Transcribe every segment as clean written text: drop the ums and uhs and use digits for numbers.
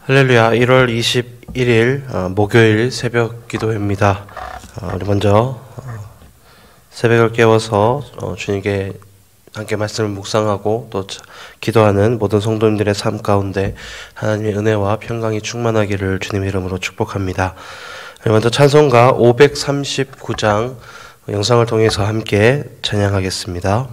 할렐루야. 1월 21일 목요일 새벽 기도회입니다. 우리 먼저 새벽을 깨워서 주님께 함께 말씀을 묵상하고 또 기도하는 모든 성도님들의 삶 가운데 하나님의 은혜와 평강이 충만하기를 주님의 이름으로 축복합니다. 먼저 찬송가 539장 영상을 통해서 함께 찬양하겠습니다.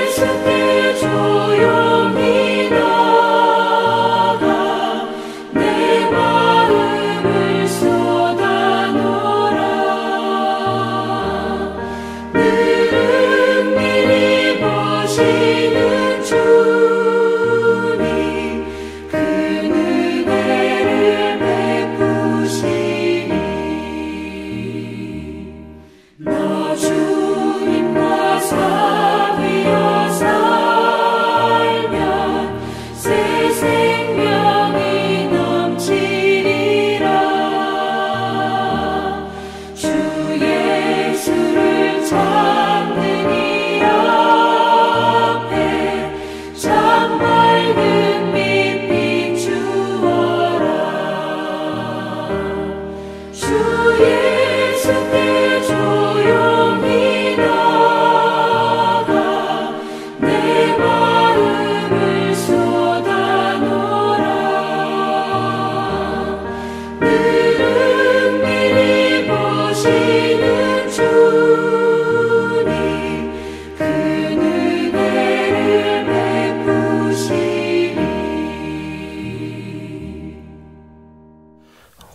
예수께 조용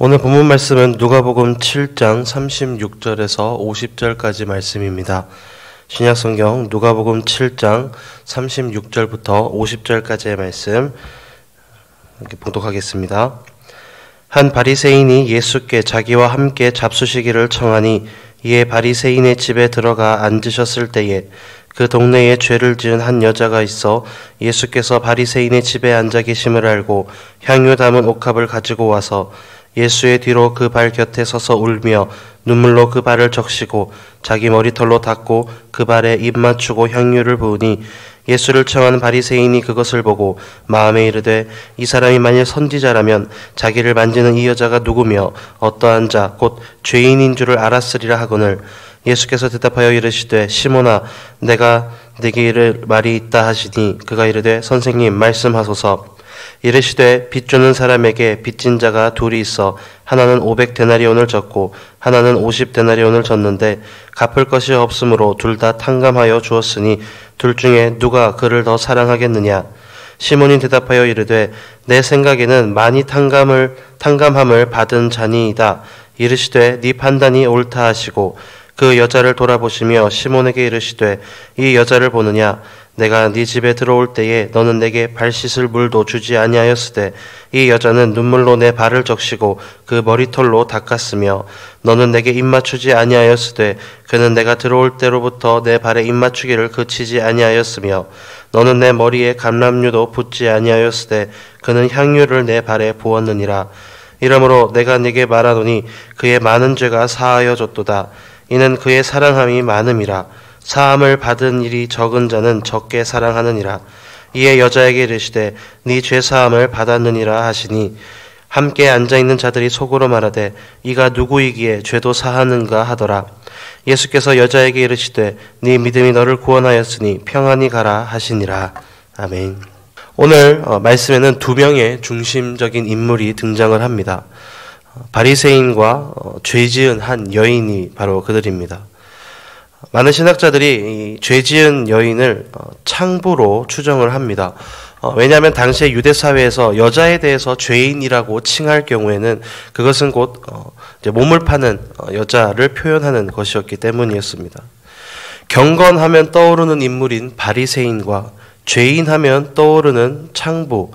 오늘 본문 말씀은 누가복음 7장 36절에서 50절까지 말씀입니다. 신약성경 누가복음 7장 36절부터 50절까지의 말씀 이렇게 봉독하겠습니다. 한 바리새인이 예수께 자기와 함께 잡수시기를 청하니 이에 바리새인의 집에 들어가 앉으셨을 때에 그 동네에 죄를 지은 한 여자가 있어 예수께서 바리새인의 집에 앉아 계심을 알고 향유 담은 옥합을 가지고 와서 예수의 뒤로 그 발 곁에 서서 울며 눈물로 그 발을 적시고 자기 머리털로 닦고 그 발에 입 맞추고 향유를 부으니 예수를 청하는 바리새인이 그것을 보고 마음에 이르되 이 사람이 만일 선지자라면 자기를 만지는 이 여자가 누구며 어떠한 자 곧 죄인인 줄을 알았으리라 하거늘 예수께서 대답하여 이르시되 시몬아 내가 네게 이를 말이 있다 하시니 그가 이르되 선생님 말씀하소서. 이르시되 빚주는 사람에게 빚진 자가 둘이 있어 하나는 500데나리온을 졌고 하나는 50데나리온을 졌는데 갚을 것이 없으므로 둘 다 탕감하여 주었으니 둘 중에 누가 그를 더 사랑하겠느냐. 시몬이 대답하여 이르되 내 생각에는 많이 탕감함을 받은 자니이다. 이르시되 네 판단이 옳다 하시고 그 여자를 돌아보시며 시몬에게 이르시되 이 여자를 보느냐. 내가 네 집에 들어올 때에 너는 내게 발 씻을 물도 주지 아니하였으되 이 여자는 눈물로 내 발을 적시고 그 머리털로 닦았으며 너는 내게 입 맞추지 아니하였으되 그는 내가 들어올 때로부터 내 발에 입 맞추기를 그치지 아니하였으며 너는 내 머리에 감람류도 붓지 아니하였으되 그는 향유를 내 발에 부었느니라. 이러므로 내가 네게 말하노니 그의 많은 죄가 사하여졌도다. 이는 그의 사랑함이 많음이라. 사함을 받은 일이 적은 자는 적게 사랑하느니라. 이에 여자에게 이르시되 네 죄사함을 받았느니라 하시니 함께 앉아있는 자들이 속으로 말하되 이가 누구이기에 죄도 사하는가 하더라. 예수께서 여자에게 이르시되 네 믿음이 너를 구원하였으니 평안히 가라 하시니라. 아멘. 오늘 말씀에는 두 명의 중심적인 인물이 등장을 합니다. 바리새인과 죄 지은 한 여인이 바로 그들입니다. 많은 신학자들이 이 죄 지은 여인을 창부로 추정을 합니다. 왜냐하면 당시의 유대 사회에서 여자에 대해서 죄인이라고 칭할 경우에는 그것은 곧 이제 몸을 파는 여자를 표현하는 것이었기 때문이었습니다. 경건하면 떠오르는 인물인 바리새인과 죄인하면 떠오르는 창부,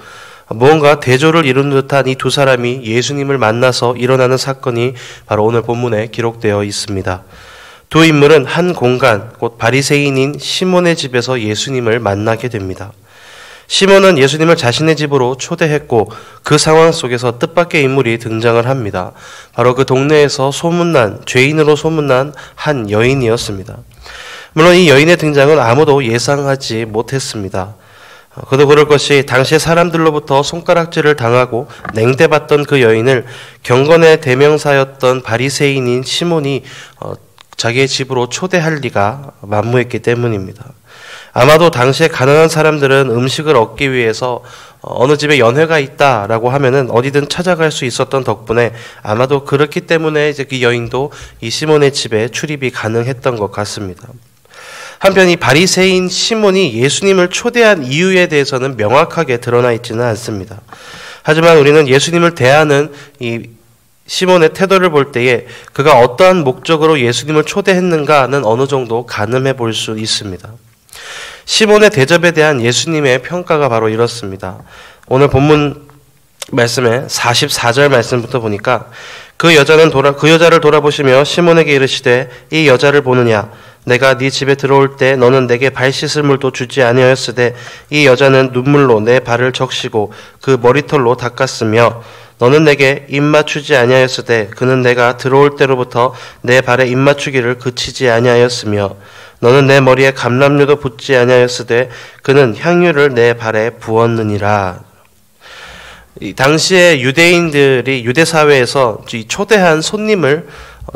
무언가 대조를 이루는 듯한 이 두 사람이 예수님을 만나서 일어나는 사건이 바로 오늘 본문에 기록되어 있습니다. 두 인물은 한 공간, 곧 바리새인인 시몬의 집에서 예수님을 만나게 됩니다. 시몬은 예수님을 자신의 집으로 초대했고 그 상황 속에서 뜻밖의 인물이 등장을 합니다. 바로 그 동네에서 죄인으로 소문난 한 여인이었습니다. 물론 이 여인의 등장은 아무도 예상하지 못했습니다. 그도 그럴 것이 당시의 사람들로부터 손가락질을 당하고 냉대받던 그 여인을 경건의 대명사였던 바리새인인 시몬이 자기의 집으로 초대할 리가 만무했기 때문입니다. 아마도 당시에 가난한 사람들은 음식을 얻기 위해서 어느 집에 연회가 있다라고 하면은 어디든 찾아갈 수 있었던 덕분에 아마도 그렇기 때문에 이제 그 여인도 이 시몬의 집에 출입이 가능했던 것 같습니다. 한편 이 바리새인 시몬이 예수님을 초대한 이유에 대해서는 명확하게 드러나 있지는 않습니다. 하지만 우리는 예수님을 대하는 이 시몬의 태도를 볼 때에 그가 어떠한 목적으로 예수님을 초대했는가는 어느 정도 가늠해 볼 수 있습니다. 시몬의 대접에 대한 예수님의 평가가 바로 이렇습니다. 오늘 본문 말씀에 44절 말씀부터 보니까 그 여자를 돌아보시며 시몬에게 이르시되 이 여자를 보느냐. 내가 네 집에 들어올 때 너는 내게 발 씻을 물도 주지 아니하였으되 이 여자는 눈물로 내 발을 적시고 그 머리털로 닦았으며 너는 내게 입 맞추지 아니하였으되 그는 내가 들어올 때로부터 내 발에 입 맞추기를 그치지 아니하였으며 너는 내 머리에 감람류도 붓지 아니하였으되 그는 향유를 내 발에 부었느니라. 이 당시에 유대인들이 유대 사회에서 초대한 손님을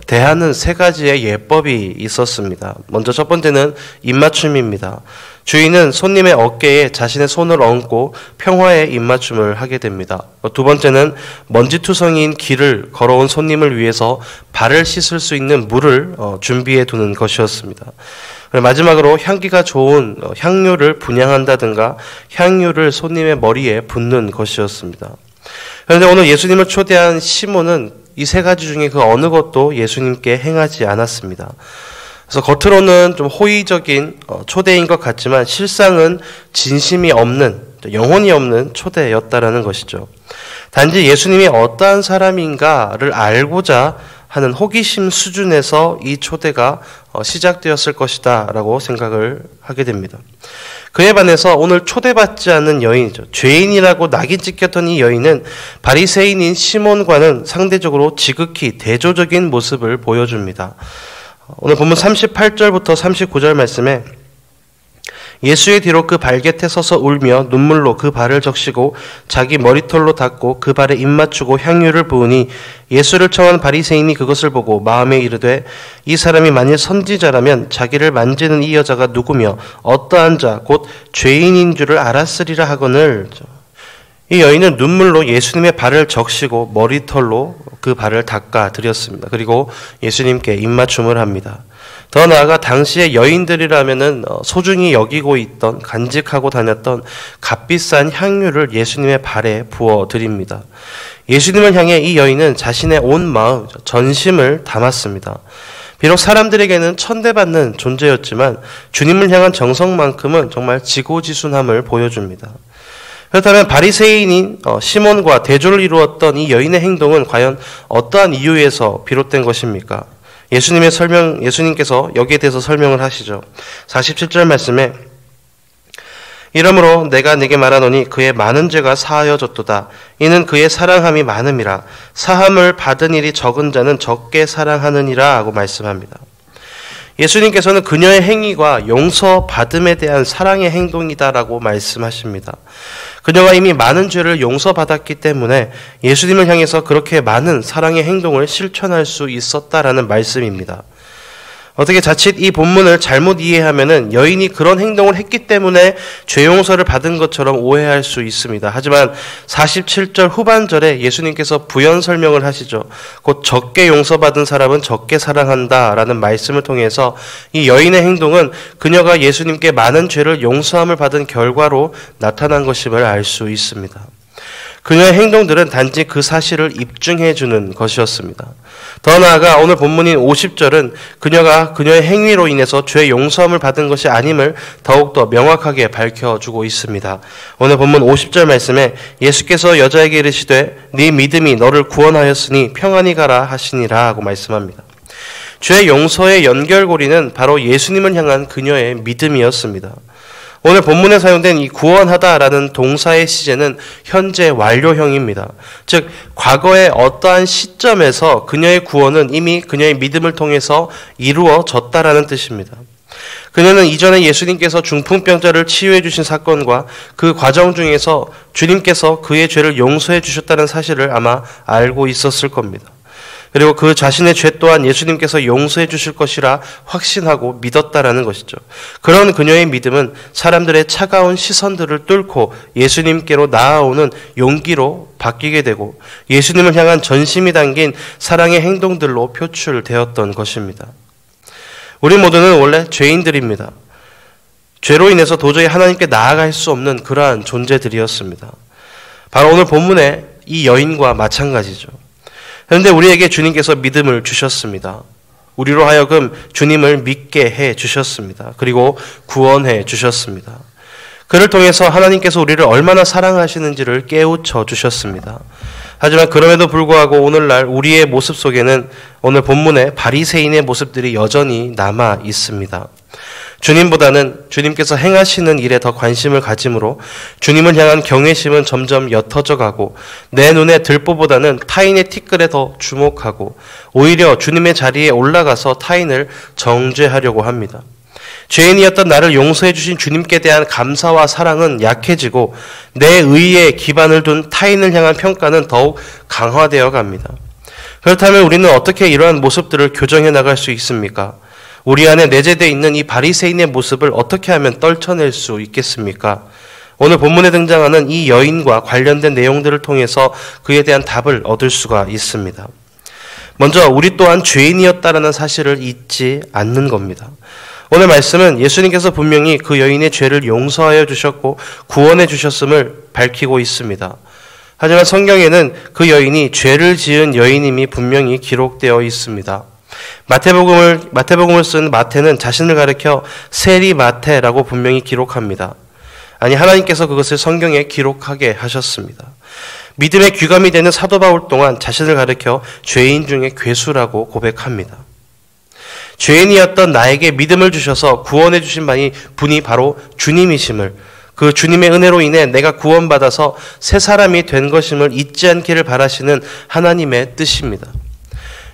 대하는 세 가지의 예법이 있었습니다. 먼저 첫 번째는 입맞춤입니다. 주인은 손님의 어깨에 자신의 손을 얹고 평화의 입맞춤을 하게 됩니다. 두 번째는 먼지투성이인 길을 걸어온 손님을 위해서 발을 씻을 수 있는 물을 준비해 두는 것이었습니다. 마지막으로 향기가 좋은 향료를 분향한다든가 향유를 손님의 머리에 붓는 것이었습니다. 그런데 오늘 예수님을 초대한 시몬은 이 세 가지 중에 그 어느 것도 예수님께 행하지 않았습니다. 그래서 겉으로는 좀 호의적인 초대인 것 같지만 실상은 진심이 없는, 영혼이 없는 초대였다라는 것이죠. 단지 예수님이 어떠한 사람인가를 알고자 하는 호기심 수준에서 이 초대가 시작되었을 것이다 라고 생각을 하게 됩니다. 그에 반해서 오늘 초대받지 않는 여인이죠. 죄인이라고 낙인 찍혔던 이 여인은 바리새인인 시몬과는 상대적으로 지극히 대조적인 모습을 보여줍니다. 오늘 본문 38절부터 39절 말씀에 예수의 뒤로 그 발곁에 서서 울며 눈물로 그 발을 적시고 자기 머리털로 닦고 그 발에 입 맞추고 향유를 부으니 예수를 청한 바리새인이 그것을 보고 마음에 이르되 이 사람이 만일 선지자라면 자기를 만지는 이 여자가 누구며 어떠한 자 곧 죄인인 줄을 알았으리라 하거늘. 이 여인은 눈물로 예수님의 발을 적시고 머리털로 그 발을 닦아 드렸습니다. 그리고 예수님께 입맞춤을 합니다. 더 나아가 당시의 여인들이라면은 소중히 여기고 있던, 간직하고 다녔던 값비싼 향유를 예수님의 발에 부어 드립니다. 예수님을 향해 이 여인은 자신의 온 마음, 전심을 담았습니다. 비록 사람들에게는 천대받는 존재였지만 주님을 향한 정성만큼은 정말 지고지순함을 보여줍니다. 그렇다면 바리새인인 시몬과 대조를 이루었던 이 여인의 행동은 과연 어떠한 이유에서 비롯된 것입니까? 예수님께서 여기에 대해서 설명을 하시죠. 47절 말씀에 이러므로 내가 네게 말하노니 그의 많은 죄가 사하여졌도다. 이는 그의 사랑함이 많음이라. 사함을 받은 일이 적은 자는 적게 사랑하느니라 하고 말씀합니다. 예수님께서는 그녀의 행위가 용서받음에 대한 사랑의 행동이다라고 말씀하십니다. 그녀가 이미 많은 죄를 용서받았기 때문에 예수님을 향해서 그렇게 많은 사랑의 행동을 실천할 수 있었다라는 말씀입니다. 어떻게 자칫 이 본문을 잘못 이해하면은 여인이 그런 행동을 했기 때문에 죄 용서를 받은 것처럼 오해할 수 있습니다. 하지만 47절 후반절에 예수님께서 부연 설명을 하시죠. 곧 적게 용서받은 사람은 적게 사랑한다라는 말씀을 통해서 이 여인의 행동은 그녀가 예수님께 많은 죄를 용서함을 받은 결과로 나타난 것임을 알 수 있습니다. 그녀의 행동들은 단지 그 사실을 입증해 주는 것이었습니다. 더 나아가 오늘 본문인 50절은 그녀가 그녀의 행위로 인해서 죄 용서함을 받은 것이 아님을 더욱더 명확하게 밝혀주고 있습니다. 오늘 본문 50절 말씀에 예수께서 여자에게 이르시되 네 믿음이 너를 구원하였으니 평안히 가라 하시니라 하고 말씀합니다. 죄 용서의 연결고리는 바로 예수님을 향한 그녀의 믿음이었습니다. 오늘 본문에 사용된 이 구원하다라는 동사의 시제는 현재 완료형입니다. 즉 과거의 어떠한 시점에서 그녀의 구원은 이미 그녀의 믿음을 통해서 이루어졌다라는 뜻입니다. 그녀는 이전에 예수님께서 중풍병자를 치유해 주신 사건과 그 과정 중에서 주님께서 그의 죄를 용서해 주셨다는 사실을 아마 알고 있었을 겁니다. 그리고 그 자신의 죄 또한 예수님께서 용서해 주실 것이라 확신하고 믿었다라는 것이죠. 그런 그녀의 믿음은 사람들의 차가운 시선들을 뚫고 예수님께로 나아오는 용기로 바뀌게 되고 예수님을 향한 전심이 담긴 사랑의 행동들로 표출되었던 것입니다. 우리 모두는 원래 죄인들입니다. 죄로 인해서 도저히 하나님께 나아갈 수 없는 그러한 존재들이었습니다. 바로 오늘 본문의 이 여인과 마찬가지죠. 그런데 우리에게 주님께서 믿음을 주셨습니다. 우리로 하여금 주님을 믿게 해 주셨습니다. 그리고 구원해 주셨습니다. 그를 통해서 하나님께서 우리를 얼마나 사랑하시는지를 깨우쳐 주셨습니다. 하지만 그럼에도 불구하고 오늘날 우리의 모습 속에는 오늘 본문의 바리새인의 모습들이 여전히 남아 있습니다. 주님보다는 주님께서 행하시는 일에 더 관심을 가짐으로 주님을 향한 경외심은 점점 옅어져 가고 내 눈에 들보보다는 타인의 티끌에 더 주목하고 오히려 주님의 자리에 올라가서 타인을 정죄하려고 합니다. 죄인이었던 나를 용서해 주신 주님께 대한 감사와 사랑은 약해지고 내 의에 기반을 둔 타인을 향한 평가는 더욱 강화되어 갑니다. 그렇다면 우리는 어떻게 이러한 모습들을 교정해 나갈 수 있습니까? 우리 안에 내재되어 있는 이 바리새인의 모습을 어떻게 하면 떨쳐낼 수 있겠습니까? 오늘 본문에 등장하는 이 여인과 관련된 내용들을 통해서 그에 대한 답을 얻을 수가 있습니다. 먼저 우리 또한 죄인이었다라는 사실을 잊지 않는 겁니다. 오늘 말씀은 예수님께서 분명히 그 여인의 죄를 용서하여 주셨고 구원해 주셨음을 밝히고 있습니다. 하지만 성경에는 그 여인이 죄를 지은 여인임이 분명히 기록되어 있습니다. 마태복음을 쓴 마태는 자신을 가리켜 세리 마태라고 분명히 기록합니다. 아니, 하나님께서 그것을 성경에 기록하게 하셨습니다. 믿음의 귀감이 되는 사도 바울 동안 자신을 가리켜 죄인 중에 괴수라고 고백합니다. 죄인이었던 나에게 믿음을 주셔서 구원해 주신 분이 바로 주님이심을, 그 주님의 은혜로 인해 내가 구원받아서 새 사람이 된 것임을 잊지 않기를 바라시는 하나님의 뜻입니다.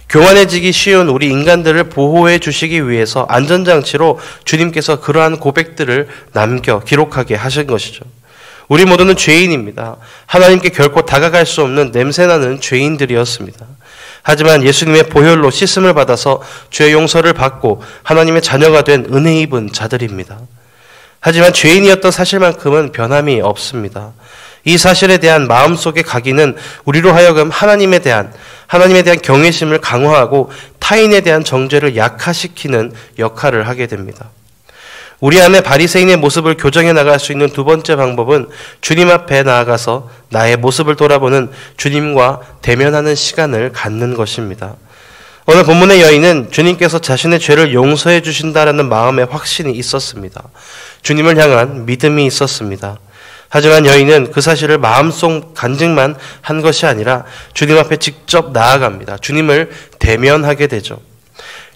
교만해지기 쉬운 우리 인간들을 보호해 주시기 위해서 안전장치로 주님께서 그러한 고백들을 기록하게 하신 것이죠. 우리 모두는 죄인입니다. 하나님께 결코 다가갈 수 없는 냄새나는 죄인들이었습니다. 하지만 예수님의 보혈로 씻음을 받아서 죄 용서를 받고 하나님의 자녀가 된 은혜 입은 자들입니다. 하지만 죄인이었던 사실만큼은 변함이 없습니다. 이 사실에 대한 마음속의 각인은 우리로 하여금 하나님에 대한 경외심을 강화하고 타인에 대한 정죄를 약화시키는 역할을 하게 됩니다. 우리 안에 바리새인의 모습을 교정해 나갈 수 있는 두 번째 방법은 주님 앞에 나아가서 나의 모습을 돌아보는 주님과 대면하는 시간을 갖는 것입니다. 오늘 본문의 여인은 주님께서 자신의 죄를 용서해 주신다라는 마음의 확신이 있었습니다. 주님을 향한 믿음이 있었습니다. 하지만 여인은 그 사실을 마음속 간직만 한 것이 아니라 주님 앞에 직접 나아갑니다. 주님을 대면하게 되죠.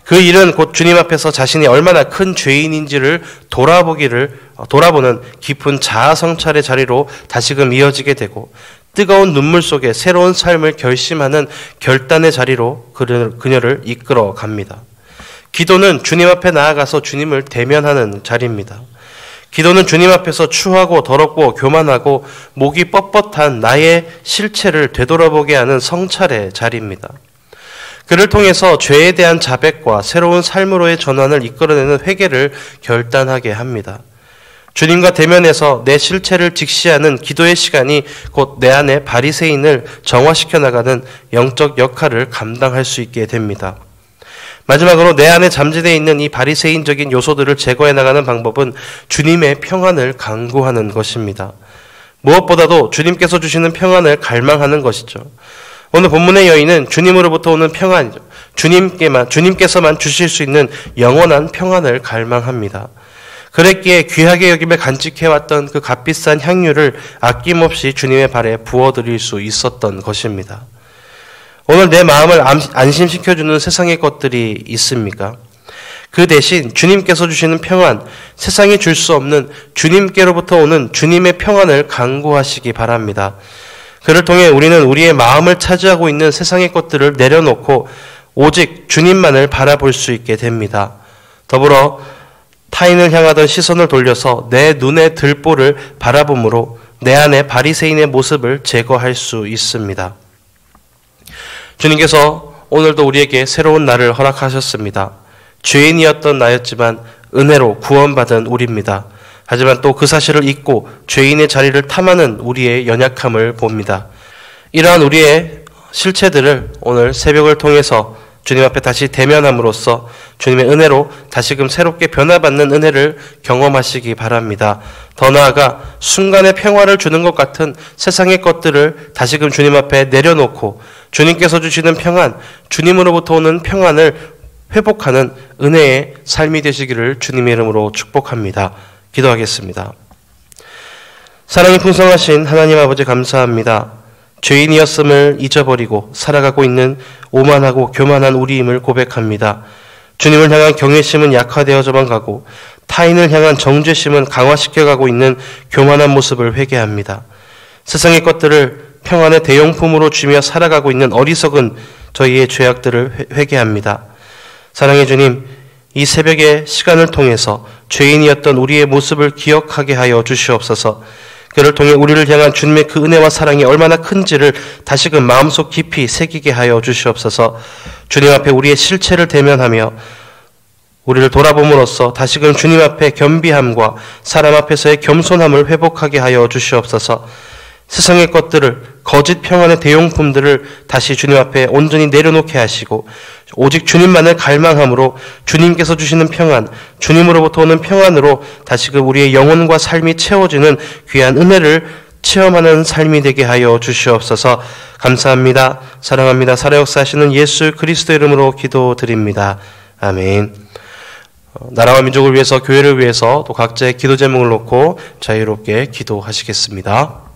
그 일은 곧 주님 앞에서 자신이 얼마나 큰 죄인인지를 돌아보는 깊은 자아 성찰의 자리로 다시금 이어지게 되고, 뜨거운 눈물 속에 새로운 삶을 결심하는 결단의 자리로 그녀를 이끌어 갑니다. 기도는 주님 앞에 나아가서 주님을 대면하는 자리입니다. 기도는 주님 앞에서 추하고 더럽고 교만하고 목이 뻣뻣한 나의 실체를 되돌아보게 하는 성찰의 자리입니다. 그를 통해서 죄에 대한 자백과 새로운 삶으로의 전환을 이끌어내는 회개를 결단하게 합니다. 주님과 대면해서 내 실체를 직시하는 기도의 시간이 곧 내 안에 바리새인을 정화시켜 나가는 영적 역할을 감당할 수 있게 됩니다. 마지막으로 내 안에 잠재되어 있는 이 바리새인적인 요소들을 제거해 나가는 방법은 주님의 평안을 간구하는 것입니다. 무엇보다도 주님께서 주시는 평안을 갈망하는 것이죠. 오늘 본문의 여인은 주님으로부터 오는 평안이죠. 주님께서만 주실 수 있는 영원한 평안을 갈망합니다. 그랬기에 귀하게 여김에 간직해왔던 그 값비싼 향유를 아낌없이 주님의 발에 부어드릴 수 있었던 것입니다. 오늘 내 마음을 안심시켜주는 세상의 것들이 있습니까? 그 대신 주님께서 주시는 평안, 세상이 줄 수 없는 주님께로부터 오는 주님의 평안을 간구하시기 바랍니다. 그를 통해 우리는 우리의 마음을 차지하고 있는 세상의 것들을 내려놓고 오직 주님만을 바라볼 수 있게 됩니다. 더불어 타인을 향하던 시선을 돌려서 내 눈의 들보를 바라봄으로 내 안에 바리새인의 모습을 제거할 수 있습니다. 주님께서 오늘도 우리에게 새로운 날을 허락하셨습니다. 죄인이었던 나였지만 은혜로 구원받은 우리입니다. 하지만 또 그 사실을 잊고 죄인의 자리를 탐하는 우리의 연약함을 봅니다. 이러한 우리의 실체들을 오늘 새벽을 통해서 주님 앞에 다시 대면함으로써 주님의 은혜로 다시금 새롭게 변화받는 은혜를 경험하시기 바랍니다. 더 나아가 순간의 평화를 주는 것 같은 세상의 것들을 다시금 주님 앞에 내려놓고 주님께서 주시는 평안, 주님으로부터 오는 평안을 회복하는 은혜의 삶이 되시기를 주님의 이름으로 축복합니다. 기도하겠습니다. 사랑이 풍성하신 하나님 아버지 감사합니다. 죄인이었음을 잊어버리고 살아가고 있는 오만하고 교만한 우리임을 고백합니다. 주님을 향한 경외심은 약화되어져만 가고 타인을 향한 정죄심은 강화시켜가고 있는 교만한 모습을 회개합니다. 세상의 것들을 평안의 대용품으로 쥐며 살아가고 있는 어리석은 저희의 죄악들을 회개합니다. 사랑의 주님, 이 새벽의 시간을 통해서 죄인이었던 우리의 모습을 기억하게 하여 주시옵소서. 그를 통해 우리를 향한 주님의 그 은혜와 사랑이 얼마나 큰지를 다시금 마음속 깊이 새기게 하여 주시옵소서. 주님 앞에 우리의 실체를 대면하며 우리를 돌아봄으로써 다시금 주님 앞에 겸비함과 사람 앞에서의 겸손함을 회복하게 하여 주시옵소서. 세상의 것들을, 거짓 평안의 대용품들을 다시 주님 앞에 온전히 내려놓게 하시고 오직 주님만을 갈망함으로 주님께서 주시는 평안, 주님으로부터 오는 평안으로 다시금 우리의 영혼과 삶이 채워지는 귀한 은혜를 체험하는 삶이 되게 하여 주시옵소서. 감사합니다. 사랑합니다. 살아역사하시는 예수 그리스도 이름으로 기도드립니다. 아멘. 나라와 민족을 위해서, 교회를 위해서 또 각자의 기도 제목을 놓고 자유롭게 기도하시겠습니다.